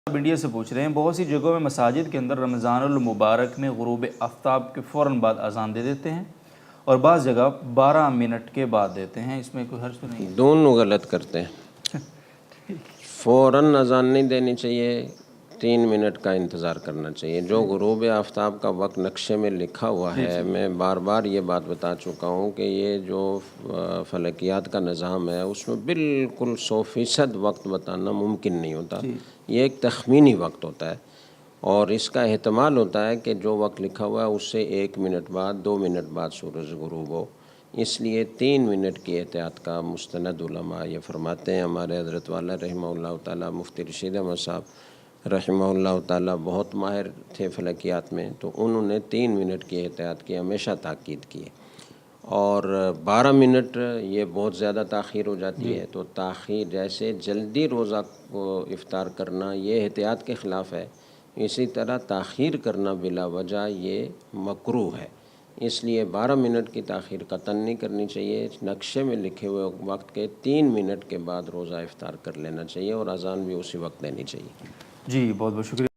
India سے پوچھ رہے ہیں، بہت سی جگہوں میں مساجد کے اندر رمضان المبارک میں غروب آفتاب کے فوراً بعد اذان دے دیتے ہیں اور بعض جگہ 12 منٹ کے بعد دیتے ہیں، اس میں کوئی حرج تو نہیں ہے؟ دونوں غلط کرتے ہیں۔ فوراً اذان نہیں دینی چاہیے، 3 منٹ کا انتظار کرنا چاہیے۔ جو غروب آفتاب کا وقت نقشے میں لکھا ہوا ہے، میں بار بار یہ بات بتا چکا ہوں کہ یہ جو فلکیات کا نظام ہے اس میں بالکل 100% وقت بتانا ممکن نہیں ہوتا۔ یہ ایک تخمینی وقت ہوتا ہے اور اس کا احتمال ہوتا ہے کہ جو وقت لکھا ہوا ہے اس سے 1 منٹ بعد 2 منٹ بعد سورج غروب ہو، اس لیے 3 منٹ کی احتیاط کا مستند علماء یہ فرماتے ہیں۔ ہمارے حضرت والا رحمہ اللہ تعالیٰ مفتی رشید احمد صاحب رحمہ اللہ تعالیٰ بہت ماہر تھے فلکیات میں، تو انہوں نے 3 منٹ کی احتیاط کی ہمیشہ تاکید کی ہے۔ اور 12 منٹ یہ بہت زیادہ تاخیر ہو جاتی ہے، تو تاخیر جیسے جلدی روزہ کو افطار کرنا یہ احتیاط کے خلاف ہے، اسی طرح تاخیر کرنا بلا وجہ یہ مکروہ ہے۔ اس لیے 12 منٹ کی تاخیر قطعاً نہیں کرنی چاہیے۔ نقشے میں لکھے ہوئے وقت کے 3 منٹ کے بعد روزہ افطار کر لینا چاہیے اور اذان بھی اسی وقت دینی چاہیے۔ جی بہت بہت شکریہ۔